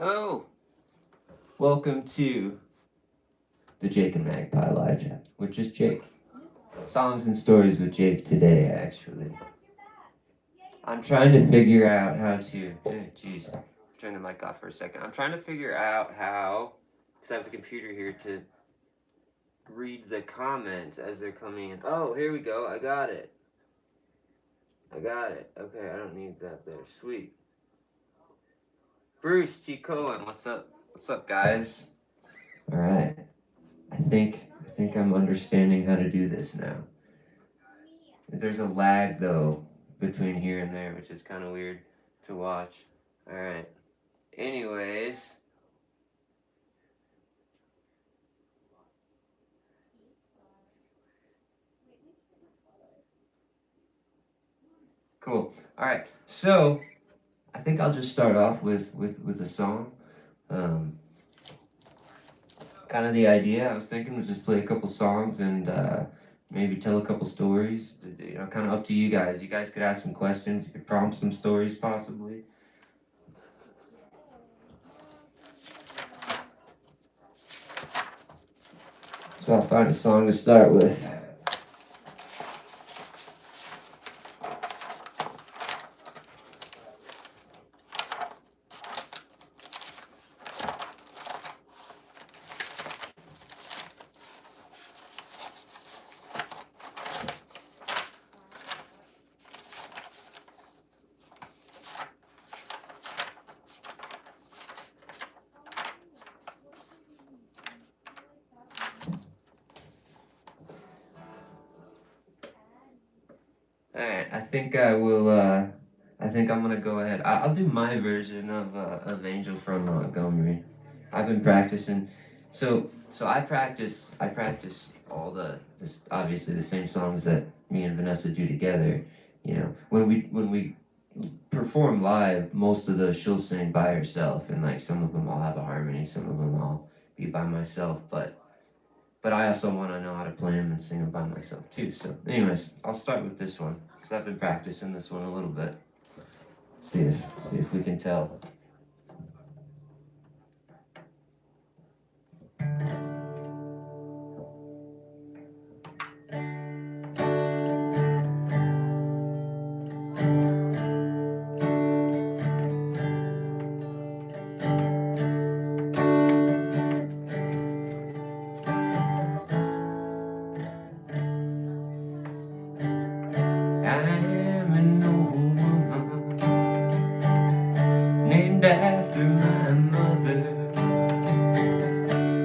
Hello! Welcome to the Jake and Magpie Live Chat, which is Jake. Songs and stories with Jake today, actually. I'm trying to figure out how to. Jeez. Turn the mic off for a second. I'm trying to figure out how, because I have the computer here to read the comments as they're coming in. Oh, here we go. I got it. Okay, I don't need that there. Sweet. Bruce T. Cohen, what's up? What's up, guys? All right. I think I'm understanding how to do this now. There's a lag though between here and there, which is kind of weird to watch. All right. Anyways, cool. All right. So I think I'll just start off with a song. Kind of the idea I was thinking was just play a couple songs and maybe tell a couple stories. You know, kind of up to you guys. You guys could ask some questions. You could prompt some stories possibly. So I'll find a song to start with. Alright, I think I will, I think I'm gonna go ahead. I'll do my version of Angel from Montgomery. I've been practicing. So I practice all this, obviously the same songs that me and Vanessa do together. You know, when we perform live, most of those she'll sing by herself, and like some of them I'll have a harmony, some of them I'll be by myself, but I also want to know how to play them and sing them by myself too. So, anyways, I'll start with this one because I've been practicing this one a little bit. See if we can tell. After my mother,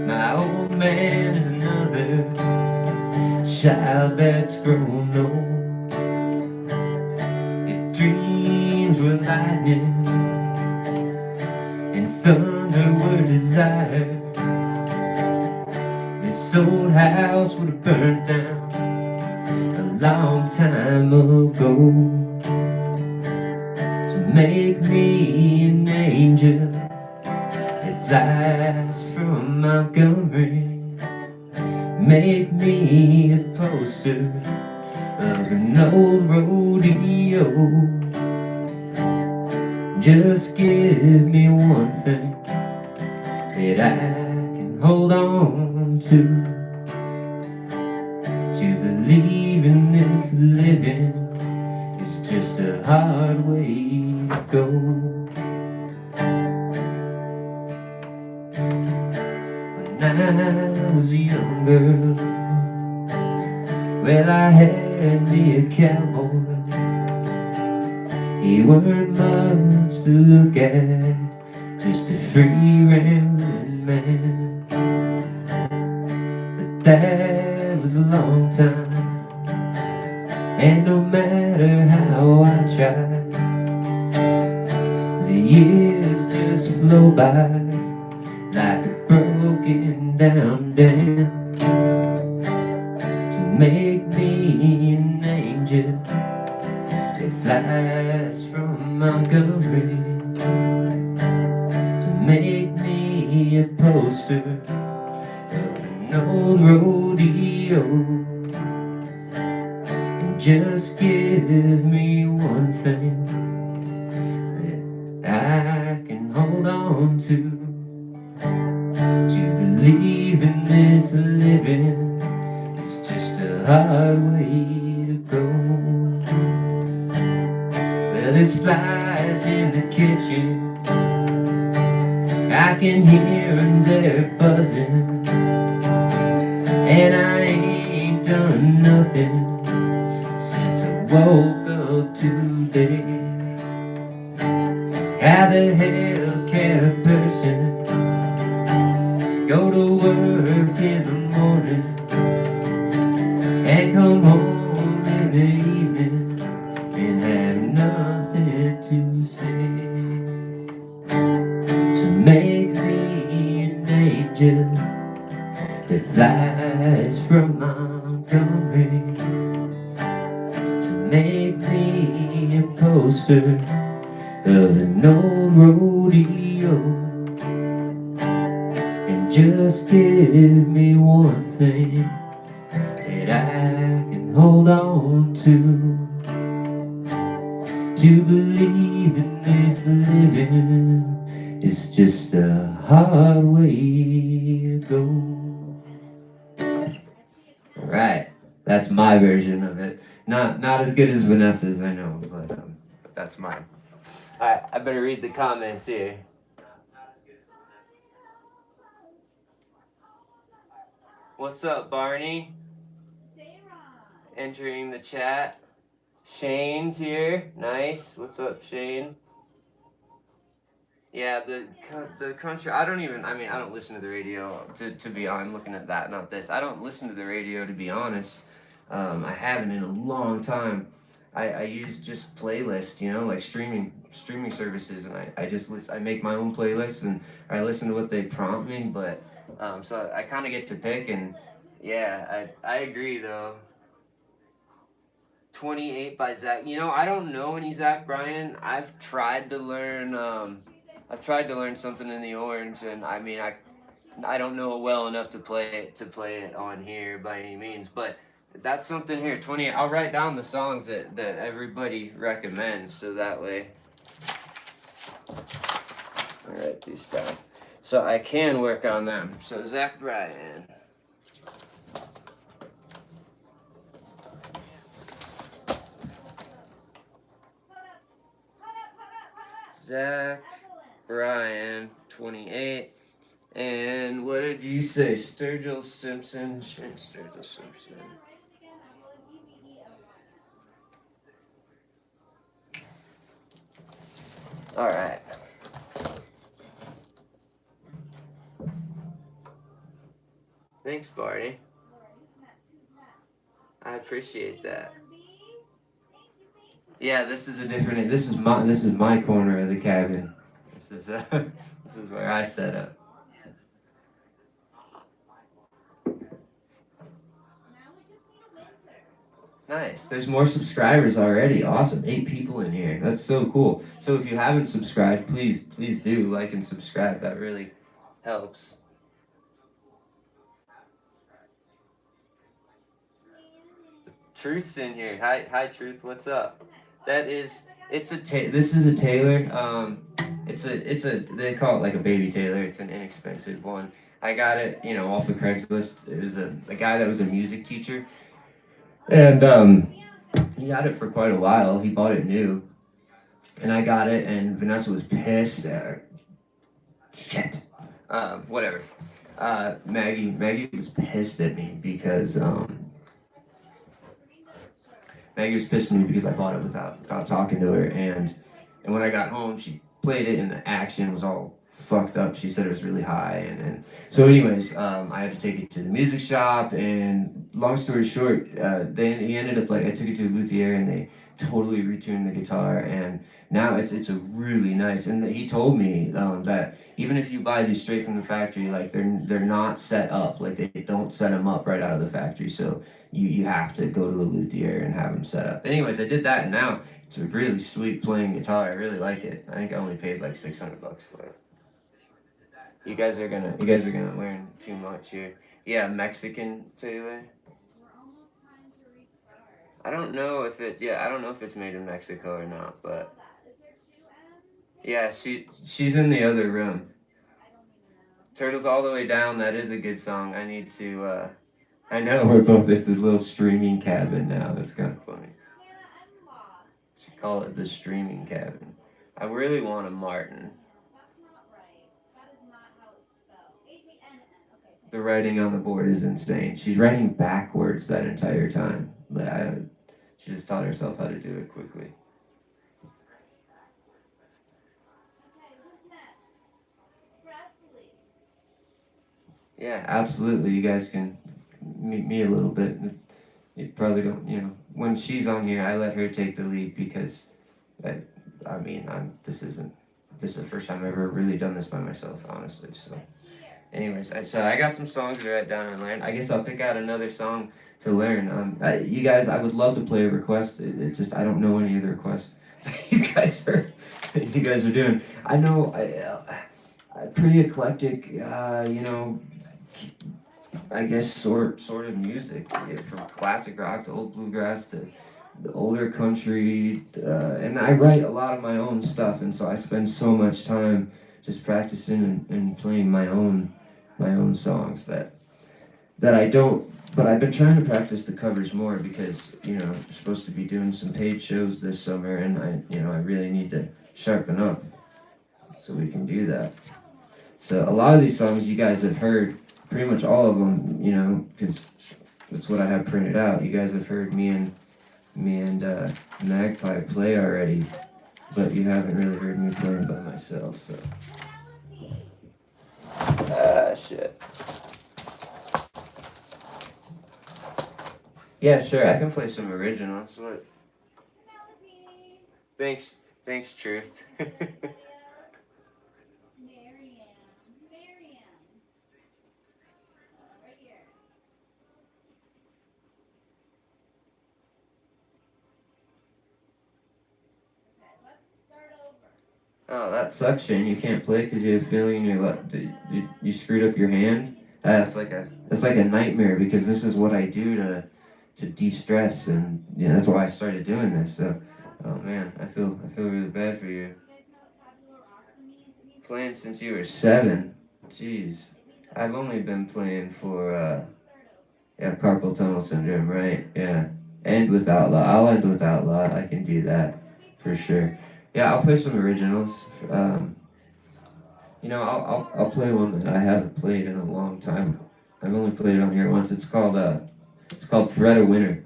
my old man is another child that's grown old. Your dreams were lightning and thunder were desire. This old house would have burned down a long time ago. Make me an angel that flies from Montgomery. Make me a poster of an old rodeo. Just give me one thing that I can hold on to believe in this living is just a hard way to go. When I was a young girl, well, I had me a cowboy. He weren't much to look at, just a free rambling man. But that was a long time, and no matter how I try, the years just flow by like a broken down dam. To make me an angel that flies from Montgomery. To make me a poster of an old rodeo. And just give me one thing that I can hold on to to believe in this living. It's just a hard way to go. Well, there's flies in the kitchen, I can hear them, they're buzzing, and I ain't done nothing since I woke up today. How the hell can a person go to work in the morning and come home in the evening and have nothing to say? So make me an angel that flies from Montgomery. So make me a poster of an old rodeo, and just give me one thing that I can hold on to believe in this living. It's just a hard way to go. Alright, that's my version of it. Not as good as Vanessa's, I know, but that's mine. Alright, I better read the comments here. What's up, Barney? Entering the chat. Shane's here. Nice. What's up, Shane? Yeah, the country. I don't listen to the radio. To be honest, I'm looking at that, not this. I don't listen to the radio, to be honest. I haven't in a long time. I use just playlists, like streaming services, and I just listen. I make my own playlists and I listen to what they prompt me. But so I kind of get to pick, and yeah, I agree though. 28 by Zach. I don't know any Zach Bryan. I've tried to learn something in the orange, and I don't know it well enough to play it on here by any means, but that's something here. 28. I'll write down the songs that everybody recommends, so that way I write these down so I can work on them. So Zach Bryan. Zach Bryan, 28. And what did you say? Sturgill Simpson. Sturgill Simpson. Alright. Thanks, Barney. I appreciate that. Yeah, this is my corner of the cabin. This is where I set up. Nice. There's more subscribers already. Awesome. 8 people in here. That's so cool. So if you haven't subscribed, please do like and subscribe. That really helps. Truth's in here. Hi, Truth. What's up? This is a Taylor. They call it like a baby Taylor. It's an inexpensive one. I got it, off of Craigslist. It was a guy that was a music teacher, and he had it for quite a while. He bought it new, and I got it, and Vanessa was pissed. Shit. Whatever. Maggie was pissed at me because Maggie was pissed at me because I bought it without talking to her, and when I got home, she played it, and the action was all fucked up. She said it was really high, and so anyways, I had to take it to the music shop, and long story short, he ended up I took it to a luthier, and they totally retuned the guitar, and now it's a really nice. And he told me that even if you buy these straight from the factory, like they're not set up, like they don't set them up right out of the factory, so you have to go to a luthier and have them set up. Anyways, I did that, and now it's a really sweet playing guitar. I really like it. I think I only paid like $600 for it. You guys are gonna learn too much here. Yeah, Mexican Taylor. I don't know if it's made in Mexico or not, but yeah, she's in the other room. Turtles All the Way Down, that is a good song. I need to, I know we're both, it's a little streaming cabin now. That's kind of funny. Should call it the streaming cabin. I really want a Martin. The writing on the board is insane. She's writing backwards that entire time. She just taught herself how to do it quickly. Yeah, absolutely. You guys can meet me a little bit. You probably don't, when she's on here, I let her take the lead because, I mean, this is the first time I've ever really done this by myself, honestly. So, anyways, so I got some songs to write down and learn. I guess I'll pick out another song to learn. You guys, I would love to play a request. It just I don't know any of the requests you guys are doing. I know pretty eclectic. I guess sort of music, from classic rock to old bluegrass to the older country, and I write a lot of my own stuff, and so I spend so much time just practicing and playing my own songs that I don't. But I've been trying to practice the covers more because I'm supposed to be doing some paid shows this summer, and I really need to sharpen up so we can do that. So a lot of these songs you guys have heard. Pretty much all of them, because that's what I have printed out. You guys have heard me and Magpie play already, but you haven't really heard me playing by myself, so. Shit. Yeah, sure, I can play some originals. What? Thanks, Truth. Oh, that sucks, Shane. You can't play because you have a feeling in your left. You screwed up your hand. That's like a nightmare because this is what I do to de-stress, and that's why I started doing this. So, oh man, I feel really bad for you. Playing since you were 7. Jeez, I've only been playing for carpal tunnel syndrome, right? Yeah, end with Outlaw. I'll end with Outlaw. I can do that for sure. Yeah, I'll play some originals. I'll play one that I haven't played in a long time. I've only played it on here once. It's called Thread of Winter.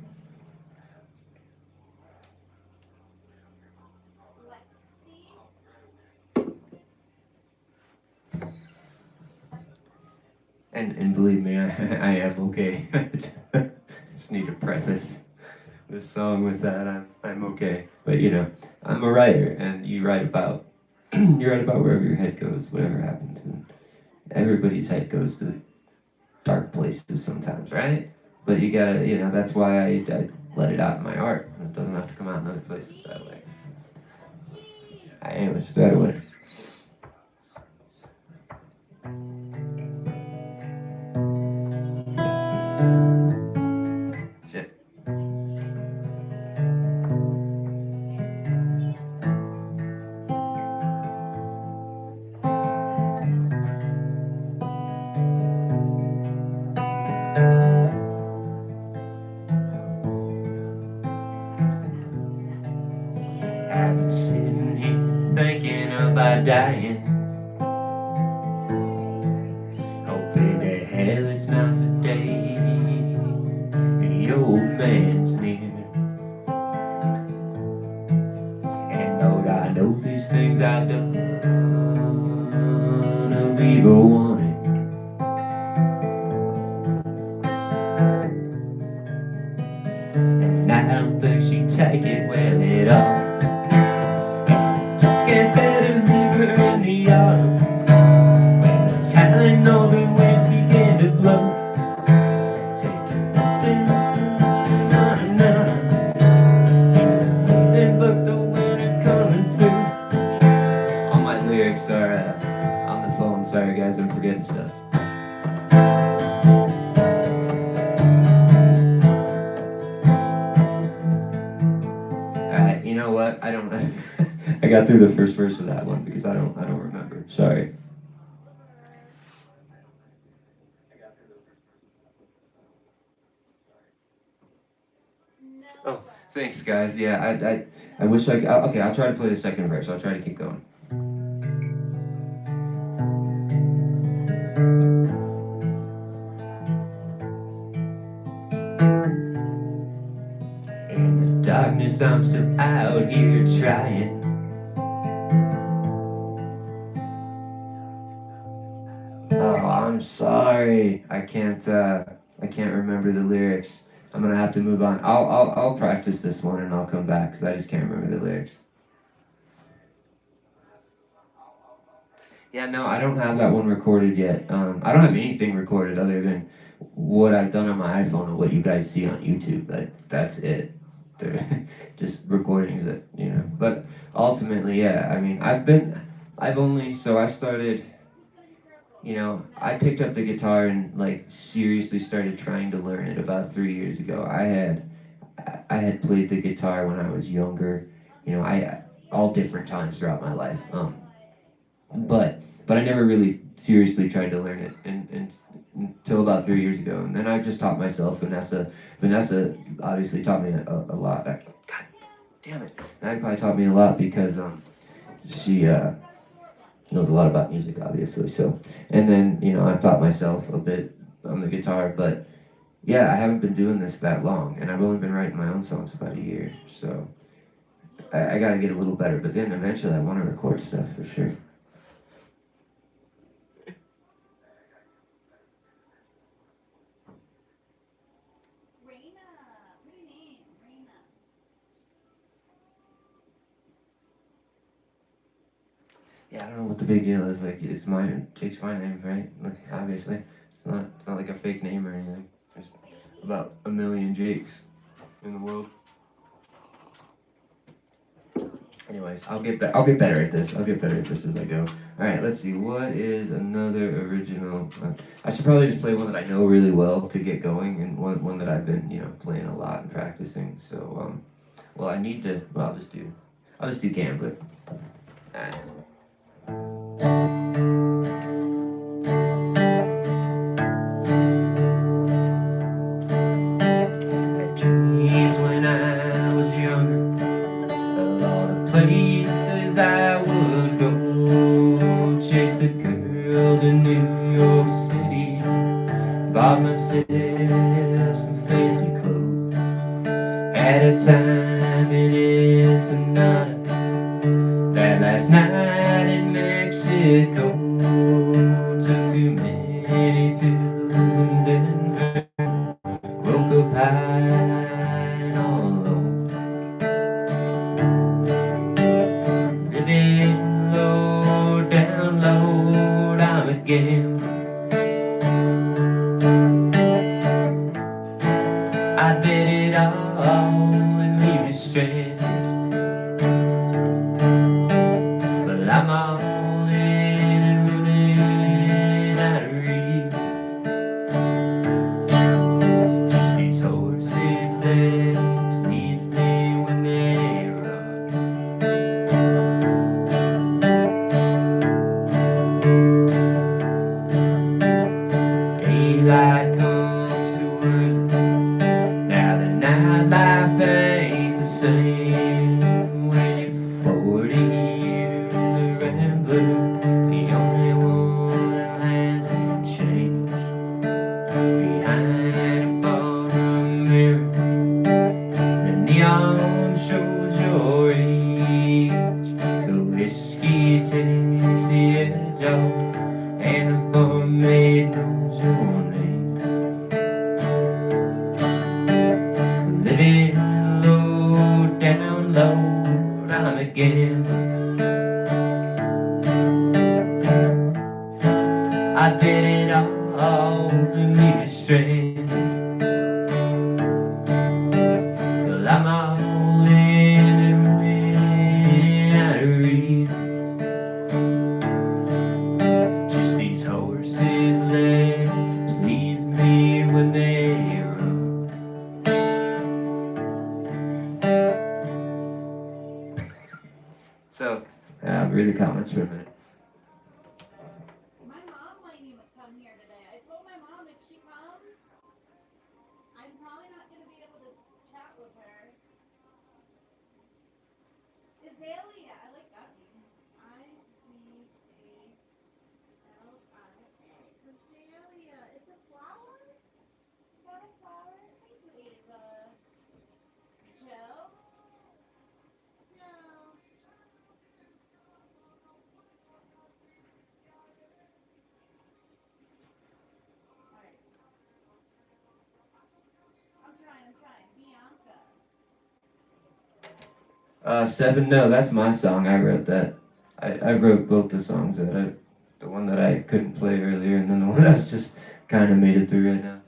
And believe me, I am okay. Just need to preface this song with that. I'm okay. But I'm a writer, and you write about wherever your head goes, whatever happens, and everybody's head goes to dark places sometimes, right? But you gotta, that's why I let it out in my art. It doesn't have to come out in other places that way. Anyways, Thread of Winter. Shit. I've been sitting here thinking about dying, hoping to hell it's not today, and the old man's near. And Lord, I know these things I've done to leave her wanting. And I don't think she'd take it well at all. Get better leave her in the autumn, when those howling northern winds begin to blow, taking nothing on nothing but the winter coming through. All my lyrics are on the phone. Sorry guys, I'm forgetting stuff. Alright, you know what? I don't know. I got through the first verse of that one because I don't remember. Sorry. Oh, thanks, guys. Yeah, I wish okay, I'll try to play the second verse. I'll try to keep going. In the darkness, I'm still out here trying. Oh, I'm sorry. I can't remember the lyrics. I'm gonna have to move on. I'll practice this one and I'll come back because I just can't remember the lyrics. Yeah, no, I don't have that one recorded yet. I don't have anything recorded other than what I've done on my iPhone and what you guys see on YouTube. That's it. They're just recordings that you know. But ultimately, yeah. I mean, I've only so I started. You know, I picked up the guitar and like seriously started trying to learn it about 3 years ago. I had played the guitar when I was younger. You know, I all different times throughout my life. But I never really seriously tried to learn it until about 3 years ago, and then I just taught myself. Vanessa obviously taught me a lot. God damn it! That probably taught me a lot because she knows a lot about music, obviously. So, and then you know I've taught myself a bit on the guitar, but yeah, I haven't been doing this that long, and I've only been writing my own songs about a year. So I got to get a little better, but then eventually I want to record stuff for sure. Yeah, I don't know what the big deal is. Like, it's mine. Jake's my name, right? Like, obviously, it's not like a fake name or anything. There's about a million Jakes in the world. Anyways, I'll get better at this. I'll get better at this as I go. All right, let's see. What is another original? I should probably just play one that I know really well to get going, and one that I've been playing a lot and practicing. So well, I need to. Well, I'll just do Gambler. All right. Had dreams when I was younger of all the places I would go. Chased a girl in New York City, bought myself some fancy clothes. Had a time in Ensenada, that last night in Mexico. Took too many pills in Denver, woke up high and all alone. Living low, down low, I'm a gambler. I bet it all and leave you stranded. Well, I'm all in and running out of reach. Just these horses' legs leads me when they run. Daylight comes too early. Now the nightlife ain't the same when you're 40 years a rambler, the only one who hasn't changed. Behind a ballroom mirror, the neon shows your age. The whiskey takes the edge off, and the barmaid knows your name. Living low, down low, I'm a gambler. I bet it all and leave you stranded. Well, I'm all in and running out of reach. Just these horses' legs please me when they run. So, read the comments for a minute. My mom might even come here today. I told my mom if she comes, I'm probably not going to be able to chat with her. Cresselia. I like that name. I-C-A-L-I-A. Cresselia. It's a flower? Is that a flower? I think it is Joe? No. Alright. I'm trying. Bianca. Seven. No, that's my song. I wrote that. I wrote both the songs the one that I couldn't play earlier, and then the one that's just kind of made it through right now.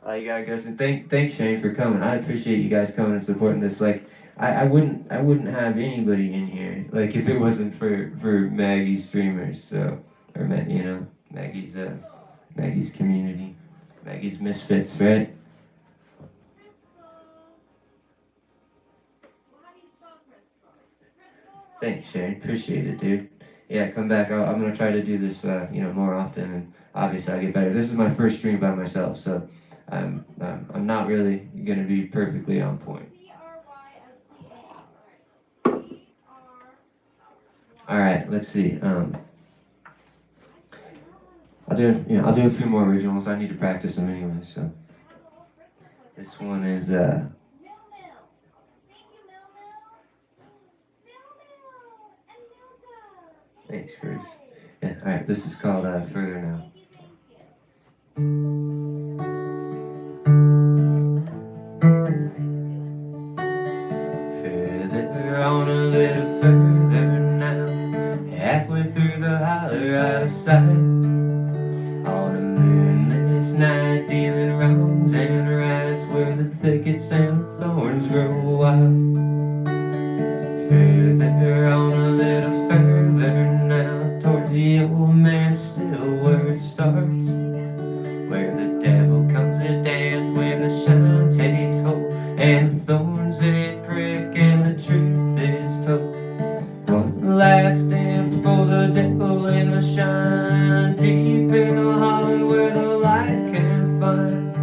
Victoria. You gotta go. And thanks Shane for coming. I appreciate you guys coming and supporting this. Like, I wouldn't have anybody in here like if it wasn't for Maggie's streamers. So, or Maggie's Maggie's community, Maggie's misfits, right? Crystal. Well, how do you spell Crystal? Crystal? Thanks Shane. Appreciate it, dude. Yeah, come back. I'm gonna try to do this more often, and obviously I get better. This is my first stream by myself, so I'm not really gonna be perfectly on point. Crystal. All right, let's see. I'll do a few more originals. I need to practice them anyway. So this one is Mill Mill. Thank you, Mill Mill. Mill Mill and Milka. thanks, Bruce. Yeah. All right, this is called Further Now. Thank you. Further on, a little further now, halfway through the holler, out of sight. On a moonless night, dealing wrongs and rights, where the thickets and the thorns grow wild. Further on, a little further now, towards the old man still, where it starts, where the devil comes to dance when the shine takes hold, and the thorns they prick and the truth is told. One last dance for the devil in the shine, deep in the hollow where the light can't find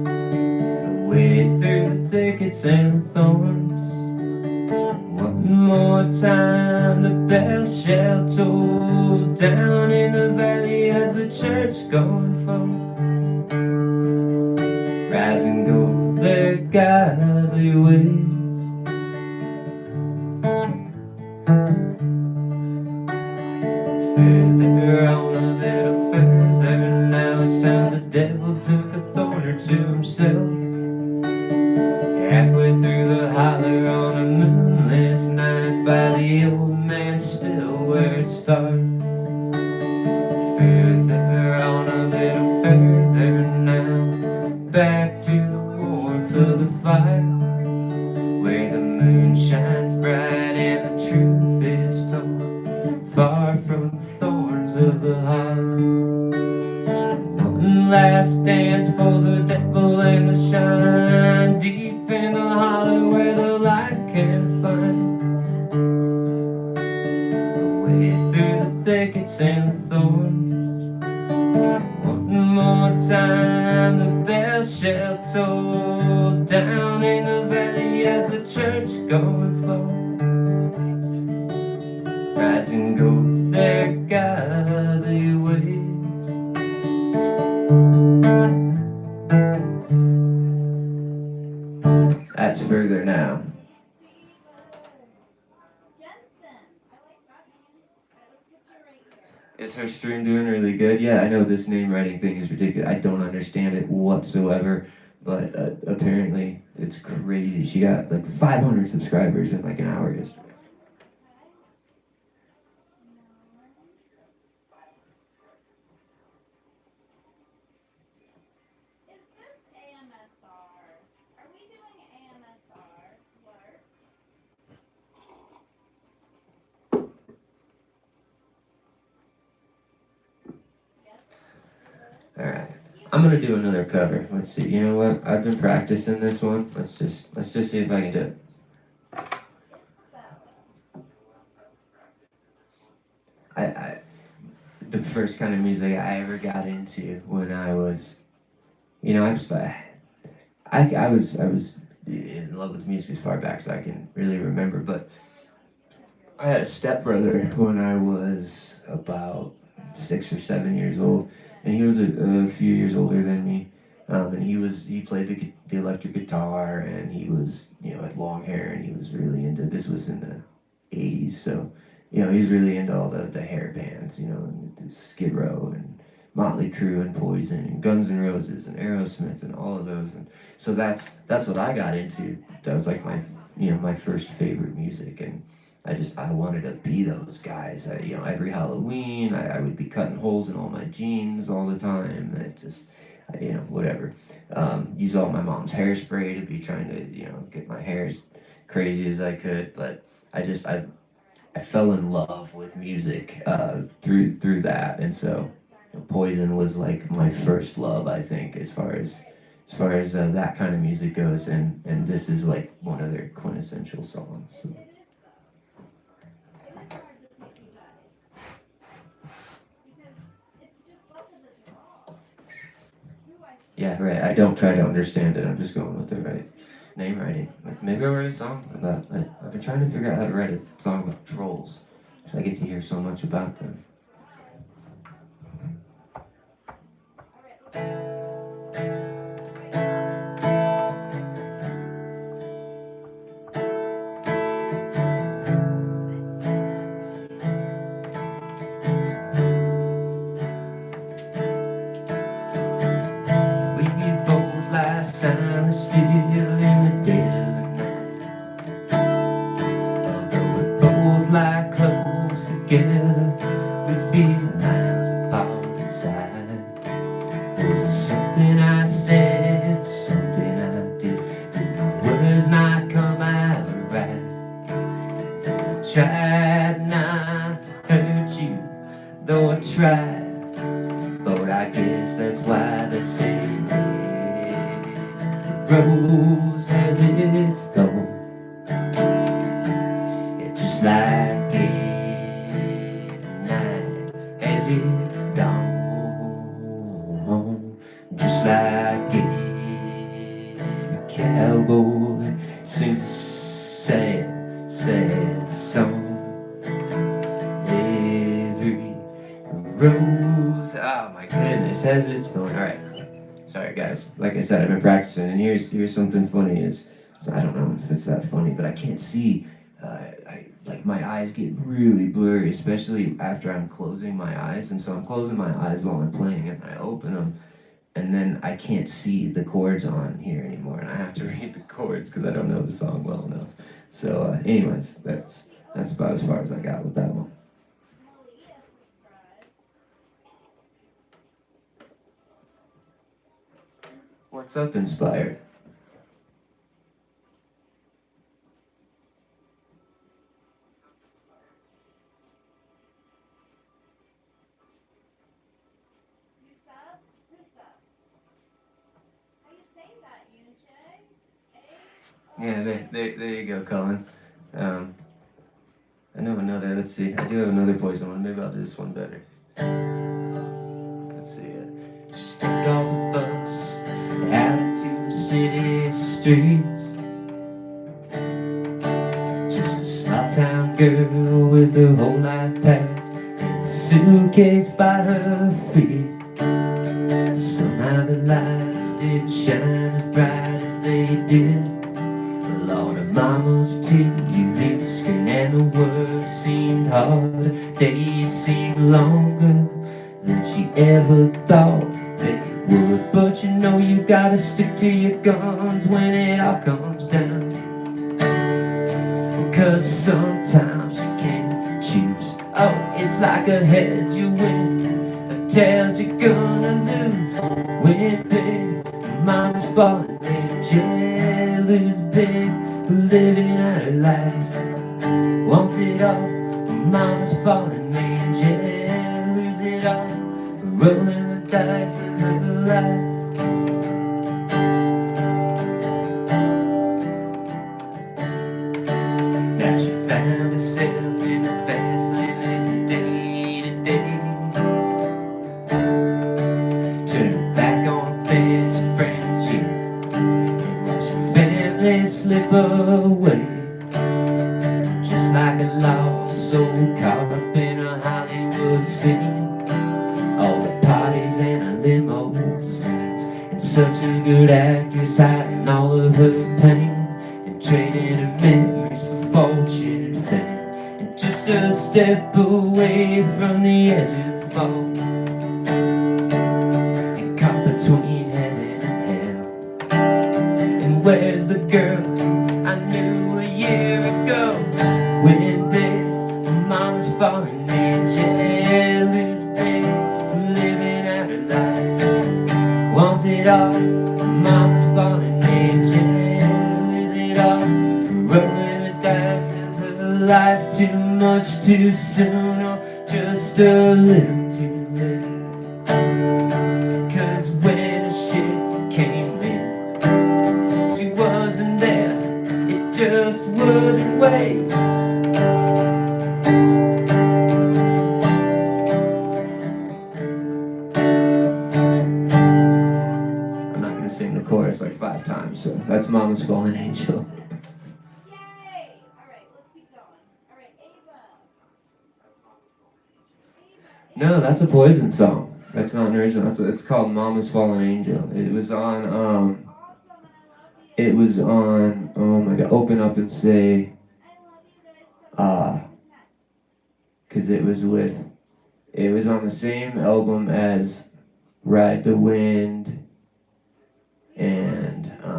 a way through the thickets and the thorns. One more time the bell shall toll down in the valley as the church going forth. Rise and go their godly ways. Further on, a little further now, it's time the devil took a thorn or two himself. Halfway through the holler on a moonless night, by the old man still where it starts. Further on, a little further now, back to the warmth of the fire, where the moon shines bright and the truth is told, far from the thorns of the heart. One last dance for the devil and the shine, deep in the hollow where the light can't find a way through the thickets and the thorns. One more time the bell shall toll down in the valley as the church going forth. Rise and go their godly ways. That's Further Now. Jensen. I like that name. Let's put you right here. Is her stream doing really good? Yeah, I know this name writing thing is ridiculous. I don't understand it whatsoever, but apparently it's crazy. She got like 500 subscribers in like an hour yesterday. Is this AMSR? Are we doing AMSR? What? Alright. I'm gonna do another cover. Let's see. You know what? I've been practicing this one. Let's just see if I can do it. I the first kind of music I ever got into when I was you know, I was in love with music as far back as I can really remember. But I had a stepbrother when I was about 6 or 7 years old, and he was a few years older than me. And he played the electric guitar, and he was, had long hair, and he was really into. This was in the '80s, so he was really into all the hair bands, and Skid Row and Motley Crue and Poison and Guns N' Roses and Aerosmith and all of those. And so that's what I got into. That was like my first favorite music. And I wanted to be those guys. Every Halloween, I would be cutting holes in all my jeans all the time. Whatever. Use all my mom's hairspray to be trying to, get my hair as crazy as I could. But I fell in love with music through that. And so Poison was like my first love, I think, as far as that kind of music goes. And this is like one of their quintessential songs. So. Yeah, right. I don't try to understand it. I'm just going with the right name writing. Like maybe I'll write a song about. I've been trying to figure out how to write a song about trolls, because I get to hear so much about them. We both lie silent still in the dead of the night. Although we both lie close together, we feel miles apart inside. Was it something I said, something I did? Did my words not come out right? I tried not to hurt you, though I tried. But I guess that's why they say red rose has its thorn. It's just like every night has its dawn. Just like every cowboy sings a sad, sad song. Every rose, oh my goodness, has its thorn. All right, sorry guys. Like I said, I've been practicing, and here's something funny. So I don't know if it's that funny, but I can't see. Like my eyes get really blurry, especially after I'm closing my eyes, and so I'm closing my eyes while I'm playing, and I open them, and then I can't see the chords on here anymore, and I have to read the chords because I don't know the song well enough. So, anyways, that's about as far as I got with that one. What's up, Inspired? Who's up? Who's up? How you say that, Yunche? Yeah, there you go, Colin. I know another. Let's see. I do have another Poison one. Maybe I'll do this one better. Let's see. Stepped off the bus, out into the city streets. Just a small town girl with her whole life packed and a suitcase by her feet. Somehow the lights didn't shine as bright as they did. But Lord, her mama's TV screen and the work seemed harder. Days seemed longer than she ever thought they would. But you gotta stick to your guns when it all comes down. Because sometimes you can't choose. Oh, it's like a heads you win, a tails you're gonna lose. Win big, mama's falling, and yeah, lose big, living out her lives. Wants it all, mama's falling, and yeah, lose it all, rolling the dice of her life. Now she found herself in the fast lane, day to day. Turning back on best they slip away, just like a lost soul caught up in a Hollywood scene. All the parties and the limousines, and such a good actress hiding all of her pain and trading her memories for fortune and fame, and just a step away from the edge of the fall, and caught between heaven and hell. And where's the girl I knew a year ago, when in bed mama's falling angel is bed, living out her life, wants it all. Mama's falling angel, is it all? Rolling the dice of her life, too much too soon, or just a little too late. 'Cause when a ship came in, she wasn't there, it just wouldn't wait. I'm not gonna sing the chorus like 5 times, so that's Mama's Fallen Angel. Yay! Alright, let's keep going. Alright, Ava. No, that's a Poison song. That's not an original. It's called Mama's Fallen Angel. It was on Awesome, and I love you. it was on, oh my god, Open Up and Say, I love you guys so much. cause it was on the same album as Ride the Wind and If you want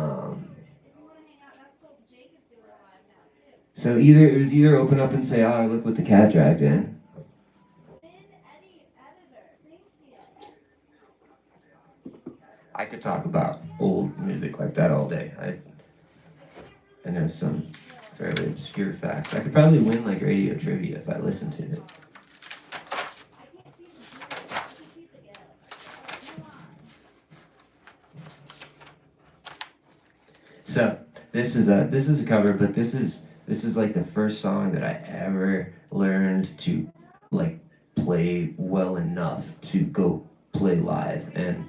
to hang out, that's cool. Jake is doing it live now, too. so it was either Open Up and Say, oh look what the cat dragged in. Vin Eddie Editor. Thank you. I could talk about old music like that all day. I know some fairly obscure facts. I could probably win like radio trivia if I listened to it. I can't see the video. I can see it together. Come on. So this is a cover, but this is like the first song that I ever learned to like play well enough to go play live. And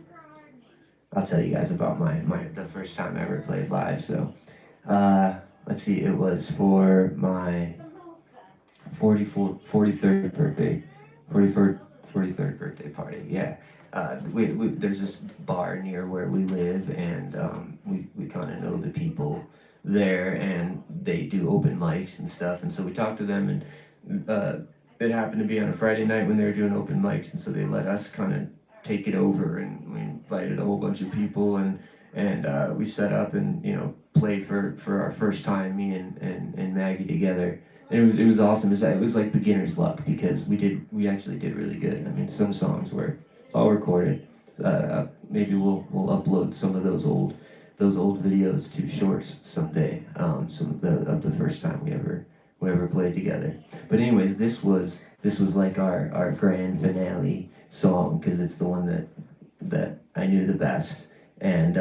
I'll tell you guys about the first time I ever played live. So let's see, it was for my 43rd birthday, 43rd birthday party. Yeah. There's this bar near where we live, and we kind of know the people there, and they do open mics and stuff, and so we talked to them, and it happened to be on a Friday night when they were doing open mics, and so they let us kind of take it over, and we invited a whole bunch of people, and we set up and played for our first time, me and Maggie together. And it was awesome. It was like beginner's luck, because we actually did really good. I mean, some songs were, it's all recorded. Maybe we'll upload some of those old videos to Shorts someday. Some of the first time we ever played together. But anyways, this was like our grand finale song, because it's the one that I knew the best. And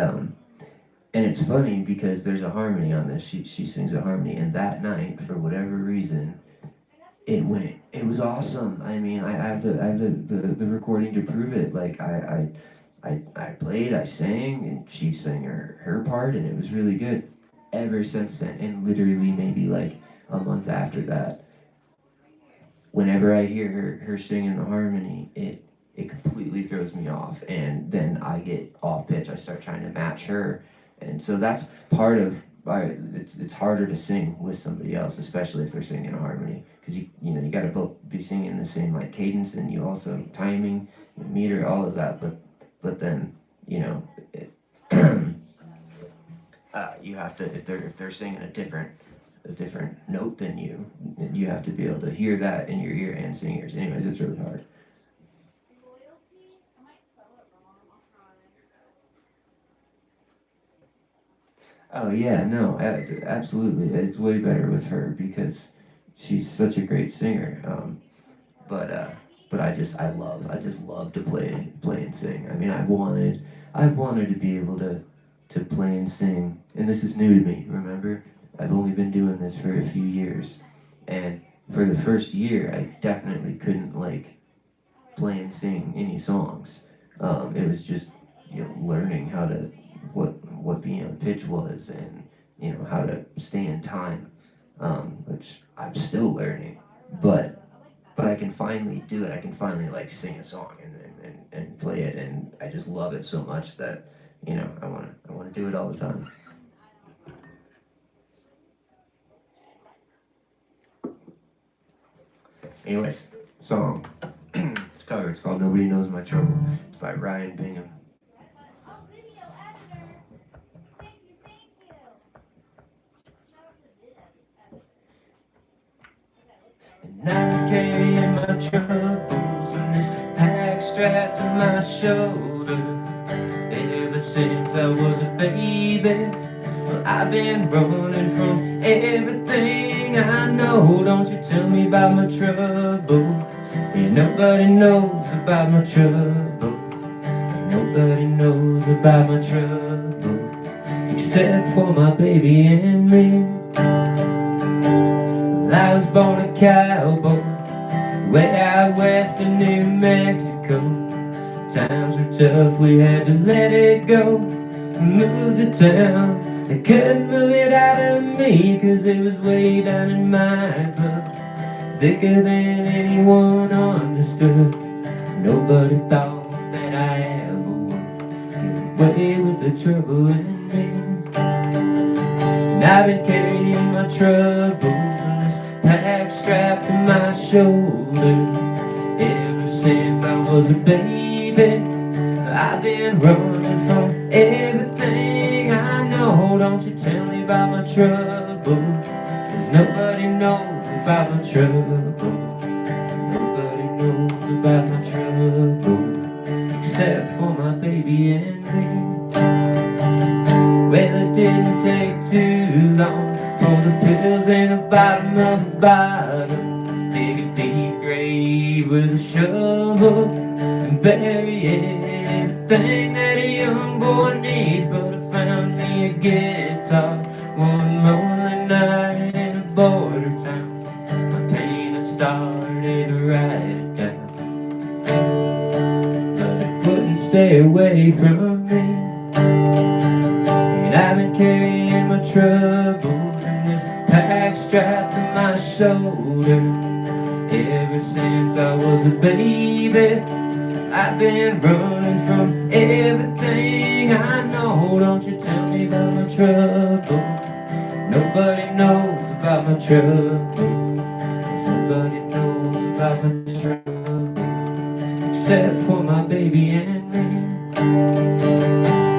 it's funny because there's a harmony on this. She sings a harmony, and that night, for whatever reason, it was awesome. I mean, I have the recording to prove it. Like I played, I sang, and she sang her part, and it was really good. Ever since then, and literally maybe like a month after that, whenever I hear her singing the harmony, it completely throws me off, and then I get off pitch. I start trying to match her. And so that's part of why it's harder to sing with somebody else, especially if they're singing a harmony, because you got to both be singing the same like cadence, and you also timing, meter, all of that. But then you have to, if they're singing a different note than you have to be able to hear that in your ear and sing yours. Anyways, it's really hard. Loyalty? I might spell it wrong. I'll try. Oh yeah, no, absolutely. It's way better with her because she's such a great singer. But I just love to play and sing. I mean, I've wanted to be able to play and sing, and this is new to me. Remember, I've only been doing this for a few years, and for the first year, I definitely couldn't like play and sing any songs. It was just learning how to what being on pitch was, how to stay in time, which I'm still learning. But I can finally do it. I can finally like sing a song and play it, and I just love it so much that I wanna do it all the time. Anyways, song. It's covered. It's called "Nobody Knows My Trouble." It's by Ryan Bingham. Oh, video editor. Thank you, thank you. Shout out to the vid editor. And I'm carrying my troubles and this pack strapped to my shoulder. Ever since I was a baby, well, I've been running from everything I know. Don't you tell me about my trouble. Yeah, nobody knows about my trouble. Nobody knows about my trouble except for my baby and me. Well, I was born a cowboy way out west in New Mexico. Times were tough, we had to let it go. Moved to town, they couldn't move it out of me, 'cause it was way down in my blood, thicker than anyone understood. Nobody thought that I ever would get away with the trouble in me. And I've been carrying my troubles and this pack strapped to my shoulder ever since I was a baby. I've been running from everything I know. Don't you tell me about my trouble, 'cause nobody knows about my trouble. Nobody knows about my trouble except for my baby and me. Well, it didn't take too long for the pills in the bottom of the bottle. Dig a deep grave with a shovel and bury everything that a young boy needs. But I found me a guitar one lonely night in a border town. My pain, I started to write it down, but it wouldn't stay away from me. And I've been carrying my troubles and this pack strapped to my shoulder ever since I was a baby. I've been running from everything I know. Don't you tell me about my trouble. Nobody knows about my trouble. 'Cause nobody knows about my trouble except for my baby and me.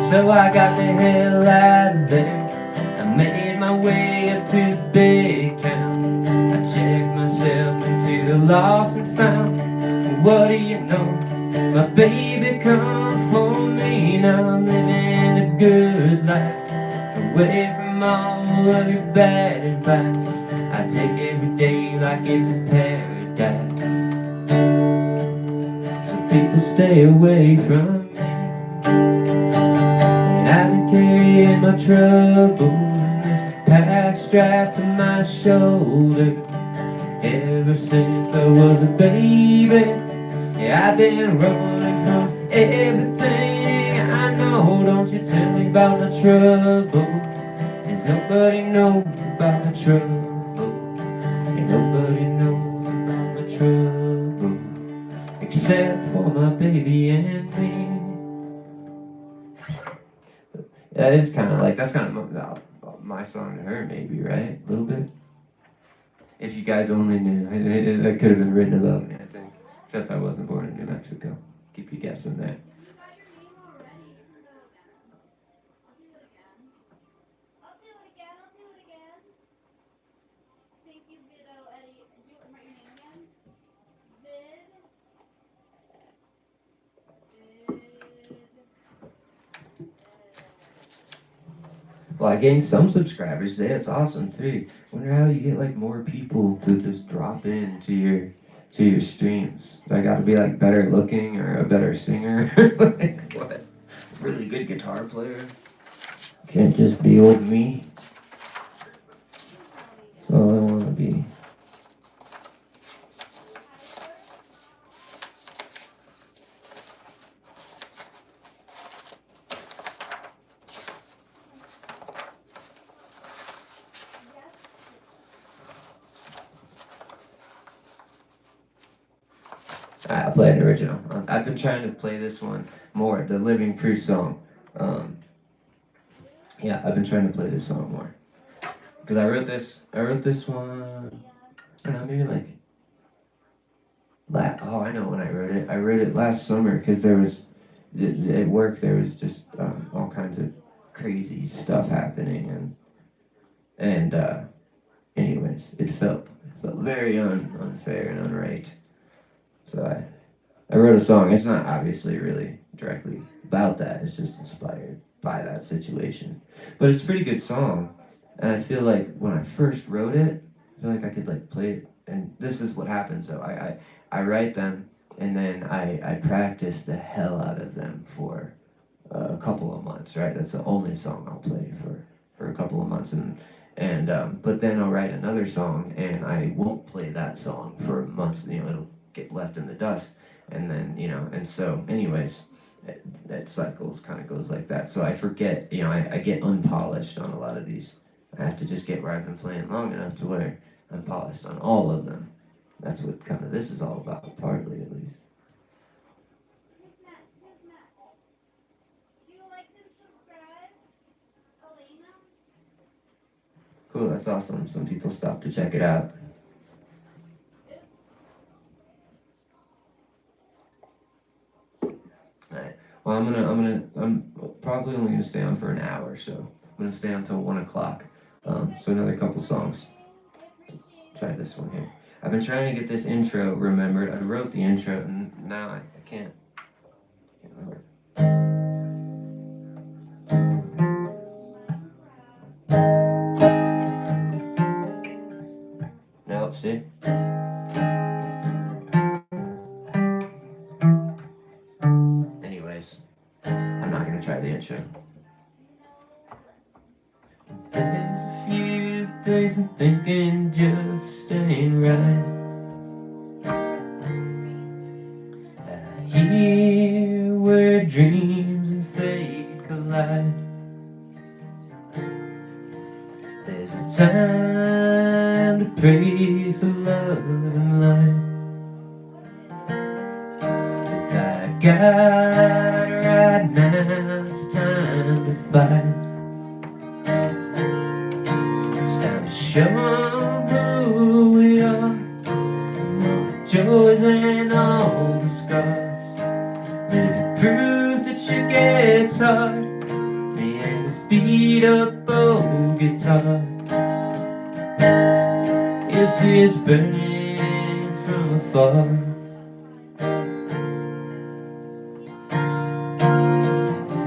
So I got the hell out of there. I made my way up to the big town. I checked myself into the lost and found. What do you know? My baby come for me. Now I'm living a good life, away from all of your bad advice. I take every day like it's a paradise, so people stay away from me. And I've been carrying my troubles and this pack strapped to my shoulder ever since I was a baby. Yeah, I've been running from everything I know. Don't you tell me about my trouble, 'cause nobody knows about my trouble. And nobody knows about my trouble except for my baby and me. Yeah, it's kind of like, that's kind of my song to her, maybe, right? A little bit. If you guys only knew, it could have been written about me, I think. Except I wasn't born in New Mexico. Keep you guessing there. You got your name already. I'll do it again. I'll do it again. I'll do it again. Thank you, Vido Eddie. Do you write your name again? Vid. Well, I gained some subscribers today. It's awesome too. Wonder how you get like more people to just drop in to your streams. Do I got to be like better looking or a better singer? Like what? Really good guitar player? Can't just be old me. That's all I want to be. I'll play an original. I've been trying to play this one more, the Living Proof song. Um, yeah, I've been trying to play this song more because I wrote this. I wrote this one. I don't know, maybe like oh, I know when I wrote it. I wrote it last summer because there was at work there was just all kinds of crazy stuff happening and anyways, it felt very unfair and unright. So I wrote a song. It's not obviously really directly about that. It's just inspired by that situation. But it's a pretty good song. And I feel like when I first wrote it, I feel like I could like play it. And this is what happens though. I write them and then I practice the hell out of them for a couple of months, right? That's the only song I'll play for a couple of months. And but then I'll write another song and I won't play that song for months. It'll get left in the dust and then and so anyways that cycles kind of goes like that, so I forget, I get unpolished on a lot of these. I have to just get where I've been playing long enough to where I'm polished on all of them. That's what kind of this is all about, partly at least. Who's next? Who's next? If you like and subscribe, Elena. Cool, that's awesome. Some people stop to check it out. Alright. Well, I'm probably only gonna stay on for an hour, so I'm gonna stay until 1 o'clock. So another couple songs. Try this one here. I've been trying to get this intro remembered. I wrote the intro and now I can't remember. Nope, see? Anyways, I'm not gonna try the intro. There's a few things I'm thinking just ain't right. Here where dreams and fate collide. There's a time to pray for love and life. I got right now, it's time to fight. It's time to show 'em who we are, all the joys and all the scars. Living proof that shit gets hard. Me and this beat up old guitar. You see us burning from afar.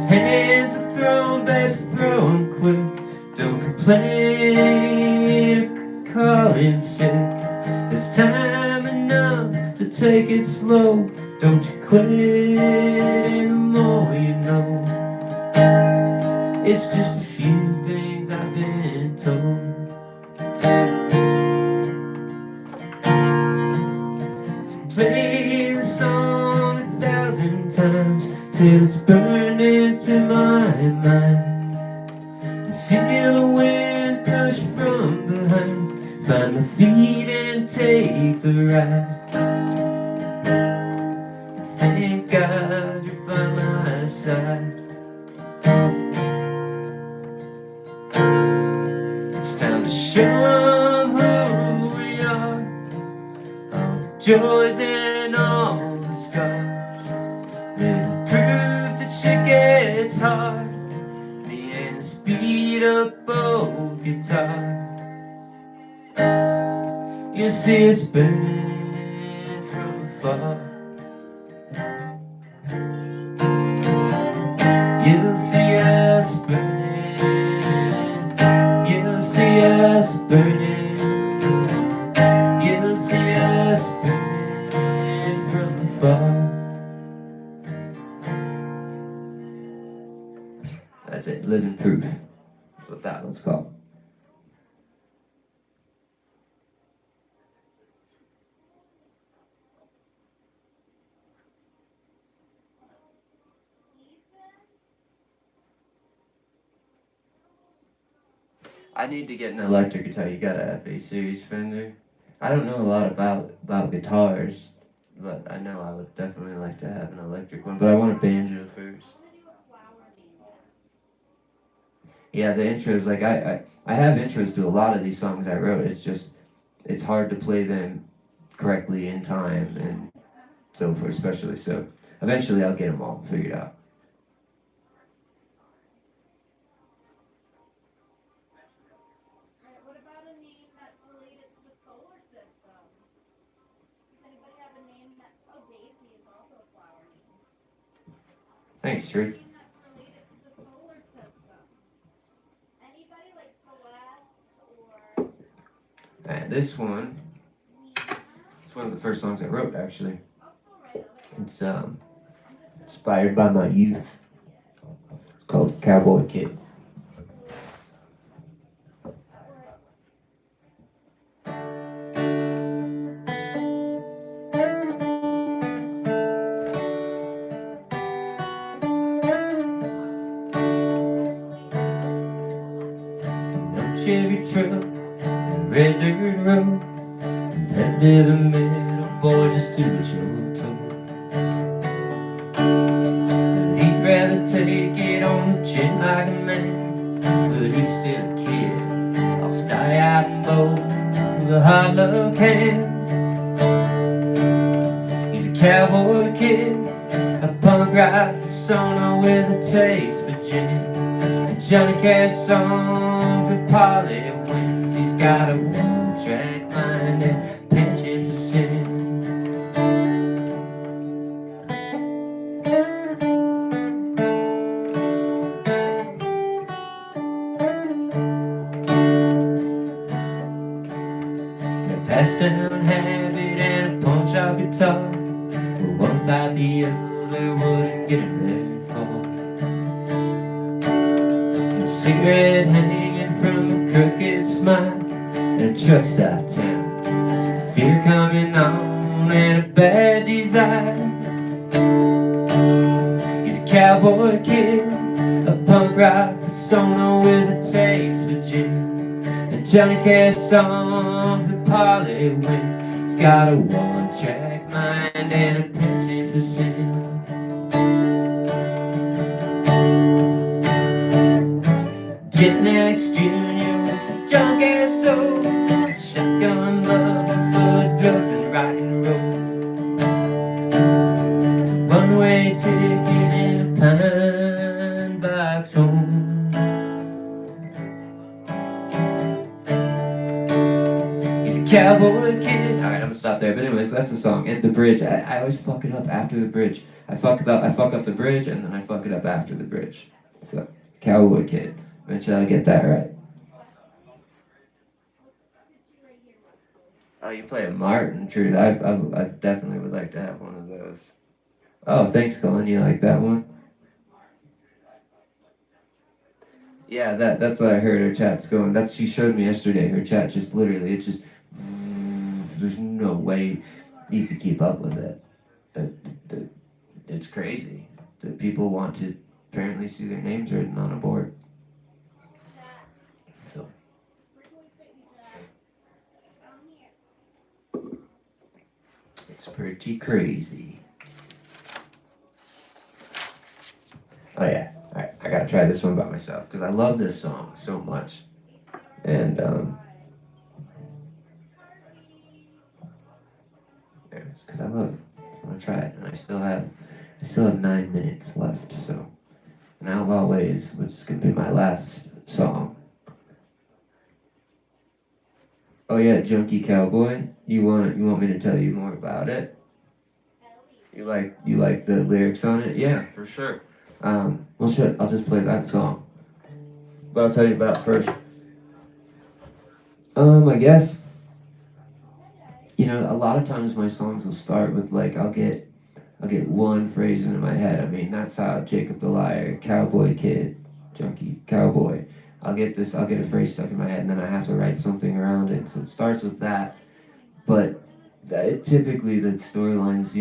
Hands are thrown, best throw 'em quick. Don't complain or call in sick. There's time enough to take it slow. Don't you quit, the more you know. It's just a few things I've been told. So play the song 1,000 times till it's burned into my mind. Feel the wind push from behind. Find my feet and take the ride. Thank God you're by my side. It's time to show 'em who we are, all the joys and all the scars. Little proof that shit gets hard. Me and this beat up old guitar. You see us burning from afar. You'll see us burning. You'll see us burning. You'll see us burning from afar. That's it, Living Proof. That's what that one's called. I need to get an electric guitar. You got a FA series Fender? I don't know a lot about guitars, but I know I would definitely like to have an electric one. But I want a banjo first. I'm gonna do a flower name. Yeah, the intros, like I have intros to a lot of these songs I wrote. It's just it's hard to play them correctly in time and so forth, especially. So eventually I'll get them all figured out. Alright, what about a name that's related to the solar system? Does anybody have a name that's Daisy is also a flower name. Thanks, A Truth. name that's related to the solar system. Anybody like Celeste or This one, Nina? it's one of the first songs I wrote actually. I'll still write other ones. It's inspired by my youth. It's called Cowboy Kid. Chevy truck, red dirt road, head to the middle, boy, just do what you're told. He'd rather take it on the chin like a man, but he's still a kid. I'll stay out and bold with a hot love can. He's a cowboy kid, a punk rock persona with a taste for gin. Johnny Cash songs and Polly wins. He's got a one-track mind and penchant for sin. A passed down habit and a pawn-shop guitar, but one like the other wouldn't get him very far. A cigarette hanging from a crooked smile in a truck stop town, fear coming on and a bad desire. He's a cowboy kid, a punk rock persona with a taste for gin, and Johnny Cash songs and Polly wins. He's got a one-track mind and a penchant for sin. Jetnax Jr. with a junk ass soul, shotgun love for drugs and rock and roll. It's a one-way ticket in a pine box home. He's a cowboy kid. Alright, I'm gonna stop there. But anyways, that's the song. And the bridge. I always fuck it up after the bridge. I fuck up the bridge and then I fuck it up after the bridge. So, cowboy kid. Eventually I'll get that right. Oh, you play a Martin, Truth. I definitely would like to have one of those. Oh, thanks, Colin. You like that one? Yeah, that's what I heard. Her chat's going. She showed me yesterday. Her chat just literally, it's just. There's no way you could keep up with it. It's crazy that people want to apparently see their names written on a board. So. It's pretty crazy. Oh yeah, alright, I gotta try this one by myself because I love this song so much. And because I love it. So I'm gonna try it. And I still have 9 minutes left, so an Outlaw Ways, which is gonna be my last song. Oh yeah, Junkie Cowboy. You want me to tell you more about it? You like the lyrics on it? Yeah, for sure. Well shit, I'll just play that song. But I'll tell you about it first. I guess a lot of times my songs will start with like I'll get one phrase into my head. I mean, that's how Jacob the Liar, Cowboy Kid, Junkie Cowboy. I'll get a phrase stuck in my head, and then I have to write something around it. So it starts with that, but typically the storylines,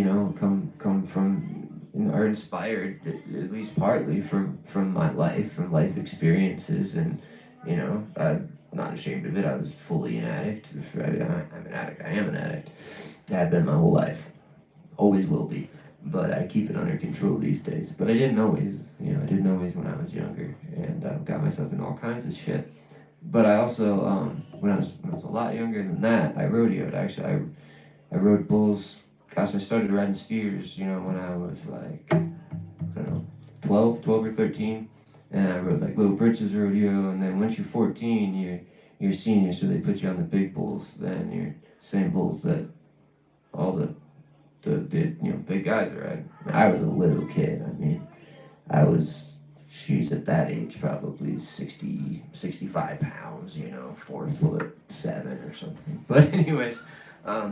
come from are inspired at least partly from my life, from life experiences, and I'm not ashamed of it. I was fully an addict. I'm an addict. I am an addict. I have been my whole life. always will be. But I keep it under control these days. But I didn't always, I didn't always when I was younger, and got myself in all kinds of shit. But I also, when I was a lot younger than that, I rodeoed. Actually, I rode bulls. Gosh, I started riding steers, when I was like, I don't know, 12 or 13. And I rode like Little Britches Rodeo. And then once you're 14, you're a senior, so they put you on the big bulls. Then you're same bulls that all the big guys are riding. I was a little kid. I mean, she's at that age probably 60, 65 pounds, 4'7" or something. But anyways,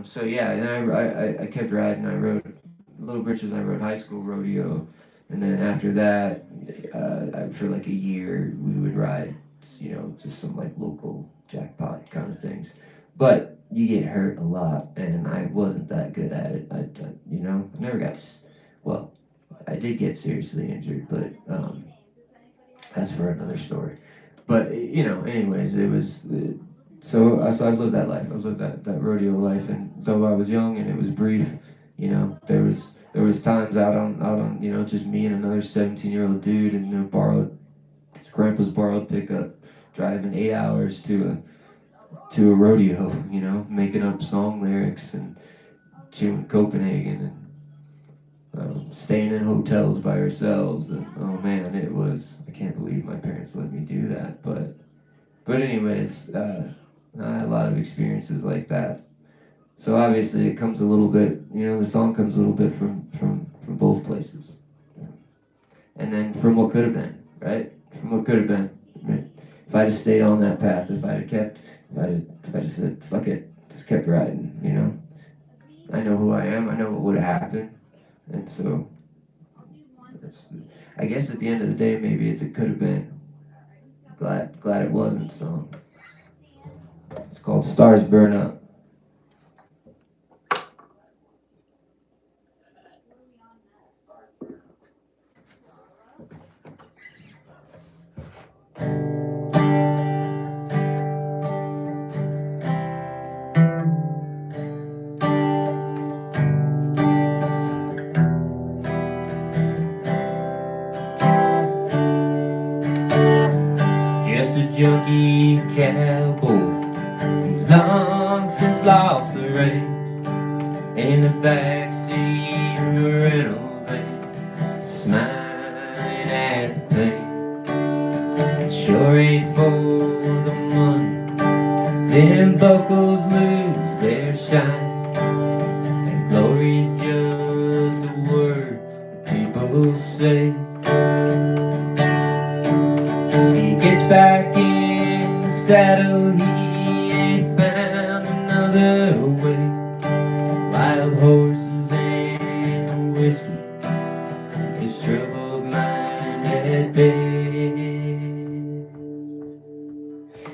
so yeah, and I kept riding. I rode Little Britches. I rode high school rodeo, and then after that, for like a year, we would ride, just some like local jackpot kind of things. But you get hurt a lot, and I wasn't that good at it. I never got, well, I did get seriously injured, but that's for another story. But anyways, it was so I've lived that life. I've lived that rodeo life, and though I was young and it was brief, there was times out on just me and another 17-year-old dude, and borrowed his grandpa's borrowed pickup, driving 8 hours to a rodeo, making up song lyrics and to Copenhagen, and staying in hotels by ourselves. And oh man, I can't believe my parents let me do that. But anyways, I had a lot of experiences like that. So obviously it comes a little bit, the song comes a little bit from both places. And then from what could have been, right? From what could have been, right? If I'd have stayed on that path, if I'd have said, fuck it, just kept riding, I know who I am, I know what would have happened. And so, I guess at the end of the day, maybe it could have been. Glad it wasn't, so. It's called Stars Burn Up. Just a junkie cowboy, he's long since lost the race. In the backseat of a rental van, smiling at the pain. It sure ain't for the money, them buckles lose their shine, and glory's just a word that people say. He gets back in the saddle, he ain't found another way. Wild horses and whiskey, his troubled mind at bay.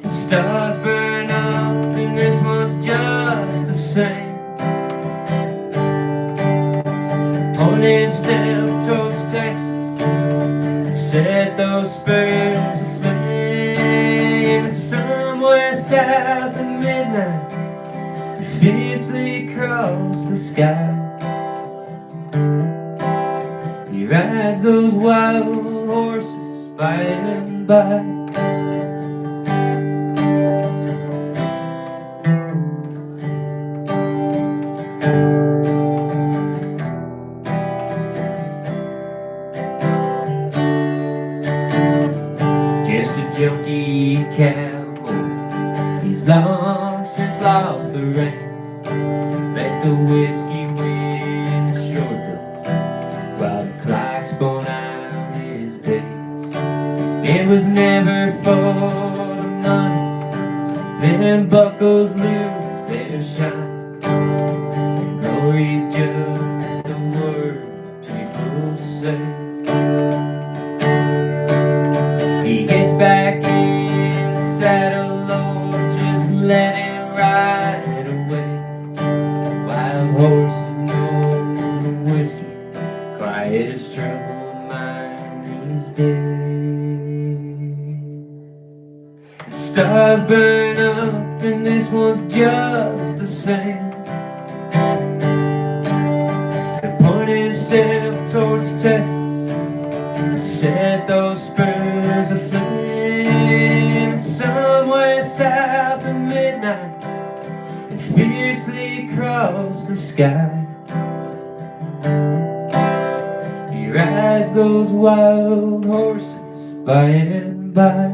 The stars burn up and this one's just the same. Poured himself towards Texas, set those spurs aflame. And somewhere south of midnight, he fiercely crossed the sky. He rides those wild horses by and by. Just a junkie cowboy, he's long since lost the reins. Let the whiskey win the short gun, while the clock's borne out his days. It was never for the money, them buckles lose their shine, and glory's just a word that people say. He gets back in the saddle, Lord, just let him ride away. Wild horses know the whiskey, quiet as troubled mind these days. The stars burn up and this one's just the same. sailed towards Texas, set those spurs aflame. Somewhere south of midnight, and fiercely crossed the sky. He rides those wild horses by and by.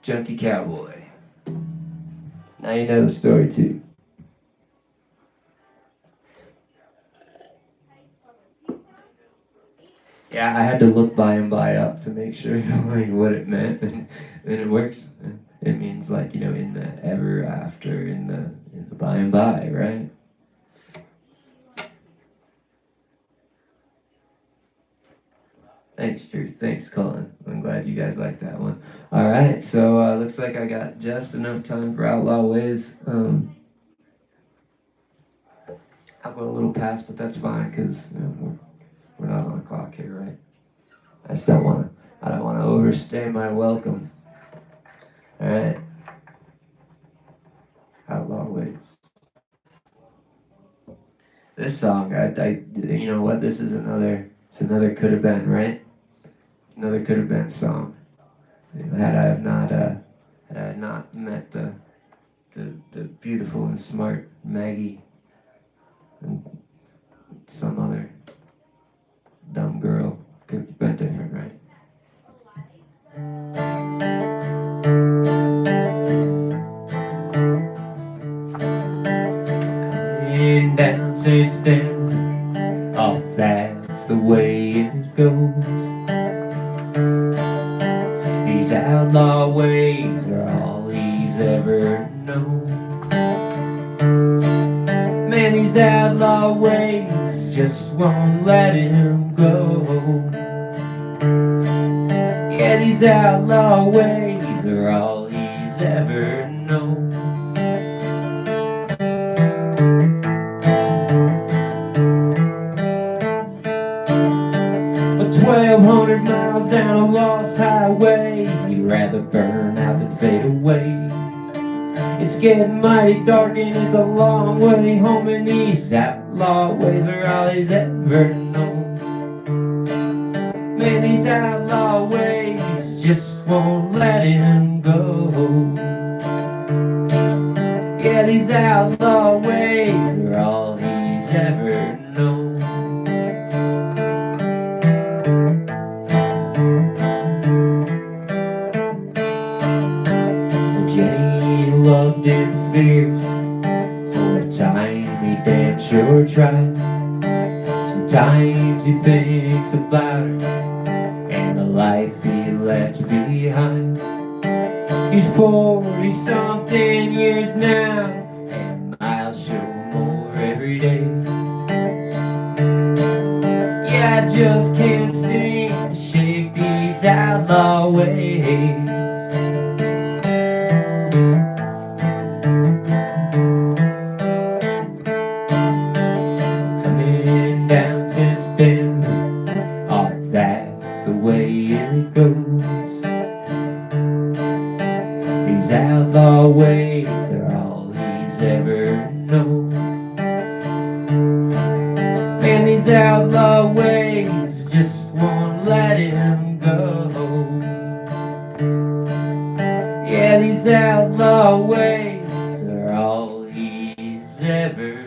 Junkie Cowboy. Now you know the story too. Yeah, I had to look by and by up to make sure like what it meant, and it works. It means like, you know, in the ever after, in the by and by, right? Thanks, Truth. Thanks, Colin. I'm glad you guys like that one. All right, so looks like I got just enough time for Outlaw Ways. I'll go a little past, but that's fine because we're not on the clock here, right? I don't want to overstay my welcome. All right, Outlaw Ways. This song, I you know what? This is another. It's another could have been, right? Another could have been song. Had I not met the beautiful and smart Maggie and some other dumb girl, could have been different, right? Coming down St. Stanley, oh, that's the way it goes. These outlaw ways are all he's ever known. Man, these outlaw ways just won't let him go. Yeah, these outlaw ways are all he's ever known. But 1,200 miles down a lost highway, he'd rather burn out than fade away. It's getting mighty dark and it's a long way home, and these outlaw ways are all he's ever known. Man, these outlaw ways just won't let him go. Yeah, these outlaw ways are all he's ever known. Jenny loved it fierce, for a time he damn sure tried. Sometimes he thinks about her and the life he left behind. He's 40-something years now, and miles show more every day. Yeah, I just can't seem to shake these outlaw ways. Coming down since Denver, oh, that's the way it goes. These outlaw ways are all he's ever known. Man, these outlaw ways just won't let him go. Yeah, these outlaw ways are all he's ever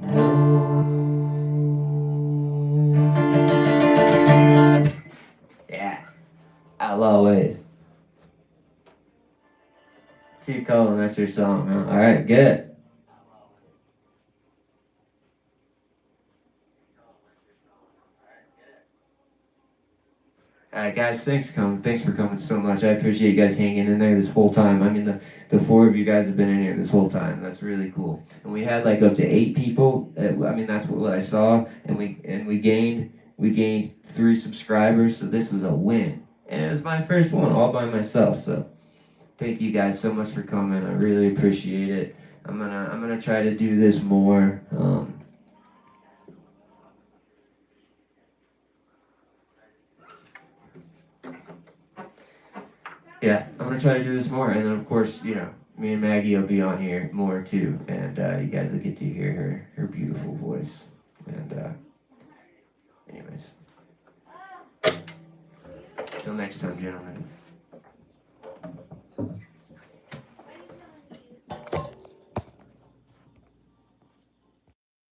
known. Yeah, outlaw ways. T. Colin, that's your song, huh? All right, good. Guys, thanks for coming so much. I appreciate you guys hanging in there this whole time. I mean, the four of you guys have been in here this whole time. That's really cool. And we had like up to 8 people. I mean, that's what I saw. And we gained 3 subscribers. So this was a win. And it was my first one all by myself. So thank you guys so much for coming. I really appreciate it. I'm gonna try to do this more. Yeah, I'm gonna try to do this more, and then of course, me and Maggie will be on here more too, and you guys will get to hear her beautiful voice. And anyways, till next time, gentlemen.